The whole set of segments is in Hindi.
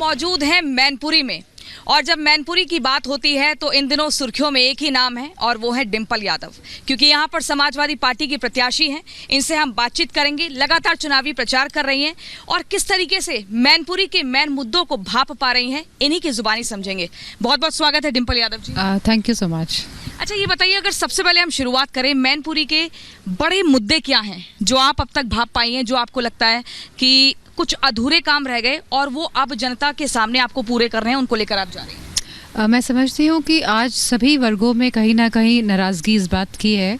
मौजूद हैं मैनपुरी में, और जब मैनपुरी की बात होती है तो इन दिनों सुर्खियों में एक ही नाम है और वो है डिंपल यादव, क्योंकि यहाँ पर समाजवादी पार्टी की प्रत्याशी हैं। इनसे हम बातचीत करेंगे, लगातार चुनावी प्रचार कर रही हैं और किस तरीके से मैनपुरी के मेन मुद्दों को भाप पा रही हैं, इन्हीं की जुबानी समझेंगे। बहुत बहुत स्वागत है Dimple Yadav ji. Thank you so much. अच्छा, ये बताइए, अगर सबसे पहले हम शुरुआत करें, मैनपुरी के बड़े मुद्दे क्या हैं जो आप अब तक भाप पाई हैं, जो आपको लगता है कि कुछ अधूरे काम रह गए और वो अब जनता के सामने आपको पूरे करने हैं, उनको लेकर आप जा रही हैं? मैं समझती हूँ कि आज सभी वर्गों में कहीं ना कहीं नाराज़गी इस बात की है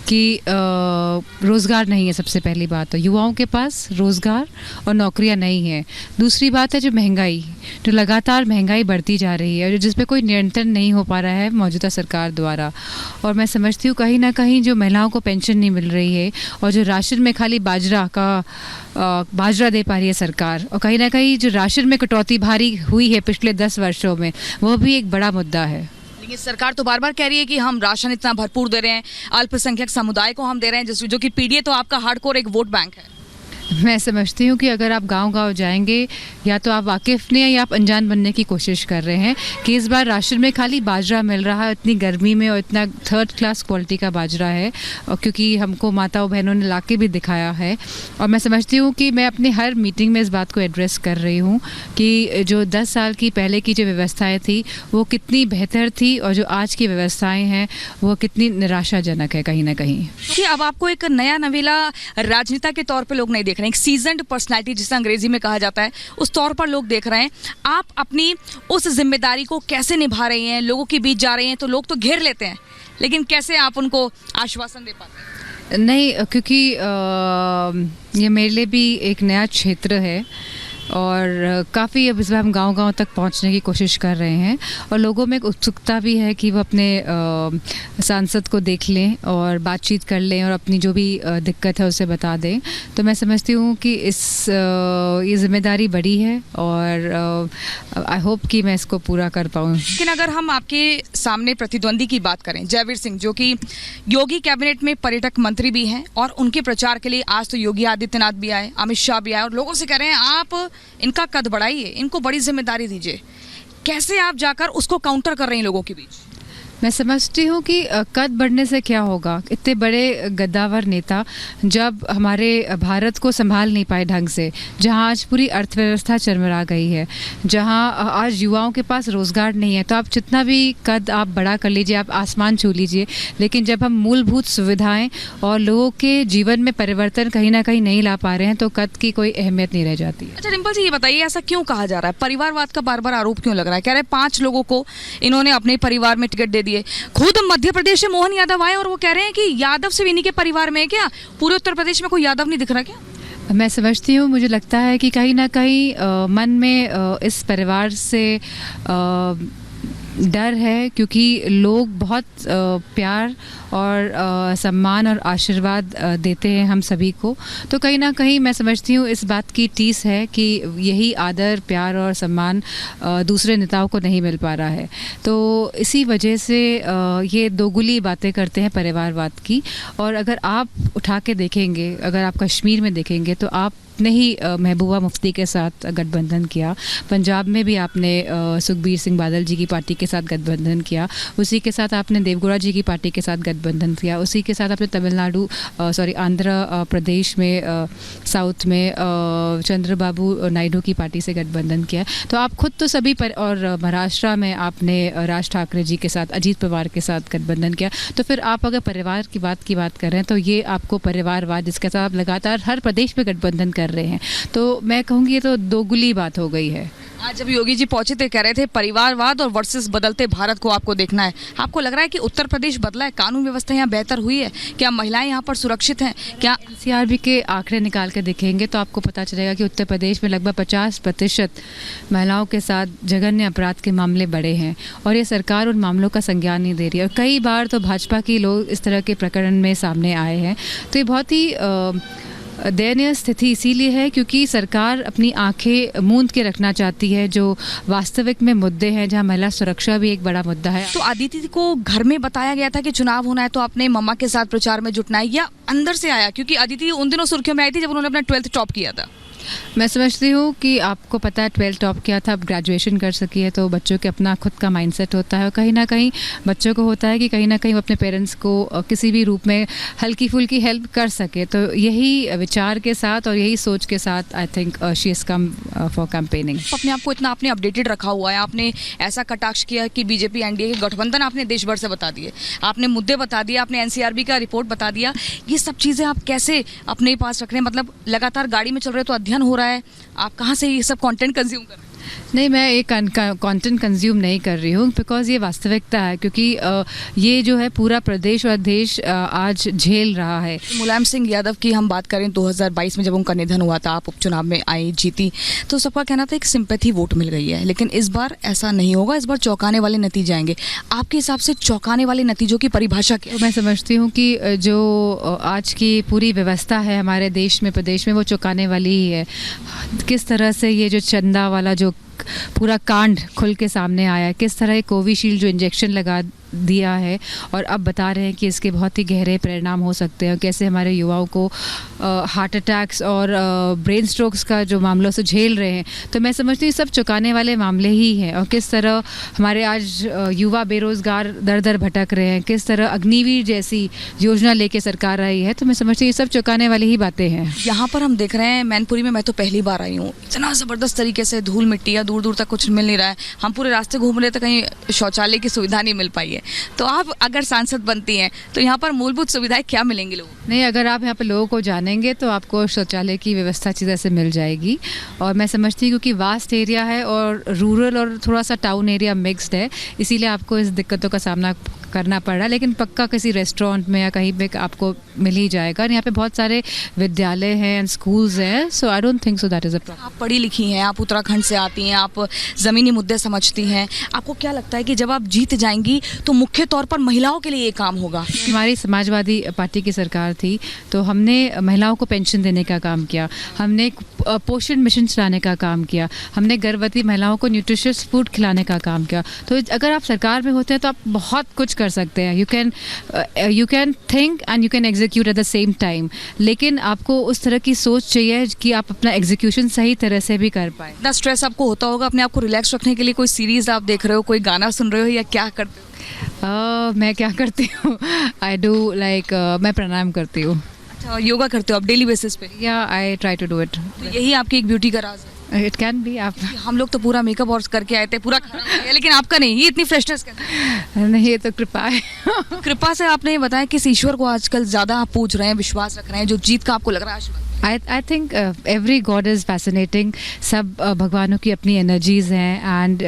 कि रोज़गार नहीं है। सबसे पहली बात तो युवाओं के पास रोज़गार और नौकरियां नहीं है। दूसरी बात है जो महंगाई, जो लगातार महंगाई बढ़ती जा रही है और जिस पे कोई नियंत्रण नहीं हो पा रहा है मौजूदा सरकार द्वारा। और मैं समझती हूँ कहीं ना कहीं जो महिलाओं को पेंशन नहीं मिल रही है और जो राशन में खाली बाजरा दे पा रही है सरकार, और कहीं ना कहीं जो राशन में कटौती भारी हुई है पिछले 10 वर्षों में, वो भी एक बड़ा मुद्दा है। लेकिन सरकार तो बार बार कह रही है कि हम राशन इतना भरपूर दे रहे हैं, अल्पसंख्यक समुदाय को हम दे रहे हैं, जो कि पीडीए तो आपका हार्डकोर एक वोट बैंक है। मैं समझती हूँ कि अगर आप गांव-गांव जाएंगे, या तो आप वाकिफ़ नहीं है या आप अनजान बनने की कोशिश कर रहे हैं कि इस बार राशन में खाली बाजरा मिल रहा है, इतनी गर्मी में, और इतना 3rd क्लास क्वालिटी का बाजरा है, और क्योंकि हमको माताओं बहनों ने ला के भी दिखाया है। और मैं समझती हूँ कि मैं अपनी हर मीटिंग में इस बात को एड्रेस कर रही हूँ कि जो 10 साल की पहले की जो व्यवस्थाएँ थी वो कितनी बेहतर थी और जो आज की व्यवस्थाएँ हैं वो कितनी निराशाजनक है कहीं ना कहीं। कि अब आपको एक नया नवेला राजनेता के तौर पे लोग नहीं देख रहे हैं, एक सीजन्ड पर्सनैलिटी जिसे अंग्रेजी में कहा जाता है, उस तौर पर लोग देख रहे हैं। आप अपनी उस जिम्मेदारी को कैसे निभा रही हैं? लोगों के बीच जा रही हैं तो लोग तो घेर लेते हैं, लेकिन कैसे आप उनको आश्वासन दे पाते हैं? नहीं, क्योंकि ये मेरे लिए भी एक नया क्षेत्र है और काफ़ी अब इस बार हम गांव-गांव तक पहुंचने की कोशिश कर रहे हैं, और लोगों में एक उत्सुकता भी है कि वो अपने सांसद को देख लें और बातचीत कर लें और अपनी जो भी दिक्कत है उसे बता दें। तो मैं समझती हूँ कि ये जिम्मेदारी बड़ी है और आई होप कि मैं इसको पूरा कर पाऊँ। लेकिन अगर हम आपके सामने प्रतिद्वंदी की बात करें, जयवीर सिंह, जो कि योगी कैबिनेट में पर्यटक मंत्री भी हैं, और उनके प्रचार के लिए आज तो योगी आदित्यनाथ भी आए, अमित शाह भी आए, और लोगों से कह रहे हैं आप इनका कद बढ़ाइए, इनको बड़ी जिम्मेदारी दीजिए। कैसे आप जाकर उसको काउंटर कर रहे हैं लोगों के बीच? मैं समझती हूँ कि कद बढ़ने से क्या होगा। इतने बड़े गद्दावर नेता जब हमारे भारत को संभाल नहीं पाए ढंग से, जहाँ आज पूरी अर्थव्यवस्था चरमरा गई है, जहाँ आज युवाओं के पास रोज़गार नहीं है, तो आप जितना भी कद आप बड़ा कर लीजिए, आप आसमान छू लीजिए, लेकिन जब हम मूलभूत सुविधाएं और लोगों के जीवन में परिवर्तन कहीं ना कहीं नहीं ला पा रहे हैं तो कद की कोई अहमियत नहीं रह जाती है। अच्छा डिंपल जी, ये बताइए, ऐसा क्यों कहा जा रहा है? परिवारवाद का बार बार आरोप क्यों लग रहा है? कह रहे हैं 5 लोगों को इन्होंने अपने परिवार में टिकट दे दिए। खुद मध्य प्रदेश से मोहन यादव आए और वो कह रहे हैं कि यादव सिर्फ इन्हीं के परिवार में है क्या? पूरे उत्तर प्रदेश में कोई यादव नहीं दिख रहा क्या? मैं समझती हूँ, मुझे लगता है कि कहीं ना कहीं मन में इस परिवार से डर है, क्योंकि लोग बहुत प्यार और सम्मान और आशीर्वाद देते हैं हम सभी को। तो कहीं ना कहीं मैं समझती हूँ इस बात की टीस है कि यही आदर, प्यार और सम्मान दूसरे नेताओं को नहीं मिल पा रहा है। तो इसी वजह से ये दोगुली बातें करते हैं परिवारवाद की। और अगर आप उठा के देखेंगे, अगर आप कश्मीर में देखेंगे, तो आप ने ही महबूबा मुफ्ती के साथ गठबंधन किया, पंजाब में भी आपने सुखबीर सिंह बादल जी की पार्टी के साथ गठबंधन किया, उसी के साथ आपने देवगौड़ा जी की पार्टी के साथ गठबंधन किया, उसी के साथ आपने आंध्र प्रदेश में साउथ में चंद्रबाबू नायडू की पार्टी से गठबंधन किया। तो आप खुद तो सभी और महाराष्ट्र में आपने राज ठाकरे जी के साथ, अजीत पवार के साथ गठबंधन किया। तो फिर आप अगर परिवार की बात कर रहे हैं तो ये आपको परिवारवाद, जिसके साथ आप लगातार हर प्रदेश में गठबंधन कर रहे हैं, तो मैं कहूँगी ये तो दोगुली बात हो गई है। आज जब योगी जी पहुंचे थे, कह रहे थे परिवारवाद और वर्सेस बदलते भारत को आपको देखना है। आपको लग रहा है कि उत्तर प्रदेश बदला है, कानून व्यवस्था यहाँ बेहतर हुई है? क्या महिलाएं यहाँ पर सुरक्षित हैं? क्या एनसीआरबी के आंकड़े निकाल के देखेंगे तो आपको पता चलेगा कि उत्तर प्रदेश में लगभग 50% महिलाओं के साथ जघन्य अपराध के मामले बढ़े हैं, और ये सरकार उन मामलों का संज्ञान नहीं दे रही है। और कई बार तो भाजपा के लोग इस तरह के प्रकरण में सामने आए हैं। तो ये बहुत ही दयनीय स्थिति इसीलिए है क्योंकि सरकार अपनी आंखें मूंद के रखना चाहती है जो वास्तविक में मुद्दे हैं, जहां महिला सुरक्षा भी एक बड़ा मुद्दा है। तो अदिति को घर में बताया गया था कि चुनाव होना है तो अपने मम्मा के साथ प्रचार में जुटना है, या अंदर से आया? क्योंकि अदिति उन दिनों सुर्खियों में आई थी जब उन्होंने अपना 12th टॉप किया था। मैं समझती हूँ कि आपको पता है 12th टॉप किया था, अब ग्रेजुएशन कर सकी है, तो बच्चों के अपना खुद का माइंडसेट होता है और कहीं ना कहीं बच्चों को होता है कि कहीं ना कहीं वो अपने पेरेंट्स को किसी भी रूप में हल्की फुल्की हेल्प कर सके। तो यही विचार के साथ और यही सोच के साथ I think she is come for campaigning. अपने आप को इतना आपने अपडेटेड रखा हुआ है, आपने ऐसा कटाक्ष किया कि बीजेपी एनडीए के गठबंधन आपने देश भर से बता दिए, आपने मुद्दे बता दिए, आपने एनसीआरबी का रिपोर्ट बता दिया। ये सब चीज़ें आप कैसे अपने पास रख रहे हैं? मतलब लगातार गाड़ी में चल रहे हो तो अध्ययन हो रहा है, आप कहाँ से ये सब कंटेंट कंज्यूम कर रहे हैं? नहीं, मैं एक कंटेंट कंज्यूम नहीं कर रही हूँ, बिकॉज़ ये वास्तविकता है, क्योंकि ये जो है पूरा प्रदेश और देश आज झेल रहा है। मुलायम सिंह यादव की हम बात करें, 2022 में जब उनका निधन हुआ था, आप उपचुनाव में आई, जीती, तो सबका कहना था एक सिंपैथी वोट मिल गई है, लेकिन इस बार ऐसा नहीं होगा, इस बार चौंकाने वाले नतीजे आएंगे। आपके हिसाब से चौंकाने वाले नतीजों की परिभाषा क्या है? तो मैं समझती हूँ कि जो आज की पूरी व्यवस्था है हमारे देश में, प्रदेश में, वो चौंकाने वाली ही है। किस तरह से ये जो चंदा वाला जो पूरा कांड खुल के सामने आया है, किस तरह कोविशील्ड जो इंजेक्शन लगा दिया है और अब बता रहे हैं कि इसके बहुत ही गहरे परिणाम हो सकते हैं, कैसे हमारे युवाओं को हार्ट अटैक्स और ब्रेन स्ट्रोक्स का जो मामलों से झेल रहे हैं। तो मैं समझती हूँ सब चुकाने वाले मामले ही हैं, और किस तरह हमारे आज युवा बेरोज़गार दर दर भटक रहे हैं, किस तरह अग्निवीर जैसी योजना लेके सरकार आई है। तो मैं समझती हूँ ये सब चुकाने वाली ही बातें हैं। यहाँ पर हम देख रहे हैं मैनपुरी में, मैं तो पहली बार आई हूँ, इतना ज़बरदस्त तरीके से धूल मिट्टी, दूर दूर तक कुछ मिल नहीं रहा है। हम पूरे रास्ते घूम रहे तो कहीं शौचालय की सुविधा नहीं मिल पाई है। तो आप अगर सांसद बनती हैं तो यहाँ पर मूलभूत सुविधाएं क्या मिलेंगी लोगों को? नहीं, अगर आप यहाँ पे लोगों को जानेंगे तो आपको शौचालय की व्यवस्था अच्छी तरह से मिल जाएगी। और मैं समझती हूँ क्योंकि वास्ट एरिया है और रूरल और थोड़ा सा टाउन एरिया मिक्स्ड है, इसीलिए आपको इस दिक्कतों का सामना करना पड़ रहा है, लेकिन पक्का किसी रेस्टोरेंट में या कहीं पे आपको मिल ही जाएगा। और यहाँ पे बहुत सारे विद्यालय हैं एंड स्कूल्स हैं, so I don't think so that is a problem. आप पढ़ी लिखी हैं, आप उत्तराखंड से आती हैं, आप ज़मीनी मुद्दे समझती हैं, आपको क्या लगता है कि जब आप जीत जाएंगी तो मुख्य तौर पर महिलाओं के लिए ये काम होगा? हमारी समाजवादी पार्टी की सरकार थी तो हमने महिलाओं को पेंशन देने का काम किया, हमने पोषण मिशन चलाने का काम किया, हमने गर्भवती महिलाओं को न्यूट्रिशियस फूड खिलाने का काम किया। तो अगर आप सरकार में होते हैं तो आप बहुत कुछ कर सकते हैं। You can think and you can execute at the same time, लेकिन आपको उस तरह की सोच चाहिए कि आप अपना एग्जीक्यूशन सही तरह से भी कर पाए। इतना स्ट्रेस आपको होता होगा, अपने आप को रिलैक्स रखने के लिए कोई सीरीज़ आप देख रहे हो, कोई गाना सुन रहे हो, या क्या करते हो? मैं क्या करती हूँ, आई डू लाइक मैं प्राणायाम करती हूँ। अच्छा, योगा करते हो आप डेली बेसिस पे? या I try to do it. तो यही आपकी एक ब्यूटी का राज है? It can be. आप हम लोग तो पूरा मेकअप और करके आए थे, पूरा खराब हो गया, लेकिन आपका नहीं, ये इतनी फ्रेशनेस कैसे? नहीं, ये तो कृपा है। कृपा से आपने ये बताया किस ईश्वर को आजकल ज़्यादा आप पूज रहे हैं, विश्वास रख रहे हैं, जो जीत का आपको लग रहा है आशीर्वाद? I think every God is fascinating। सब भगवानों की अपनी एनर्जीज हैं एंड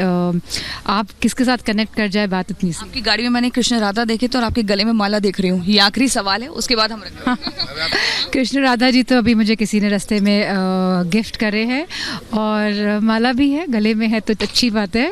आप किसके साथ कनेक्ट कर जाए, बात इतनी सी। आपकी गाड़ी में मैंने कृष्ण राधा देखे तो, और आपके गले में माला देख रही हूँ। ये आखिरी सवाल है, उसके बाद हम रखेंगे। कृष्ण राधा जी तो अभी मुझे किसी ने रास्ते में गिफ्ट करे हैं, और माला भी है, गले में है, तो अच्छी बात है।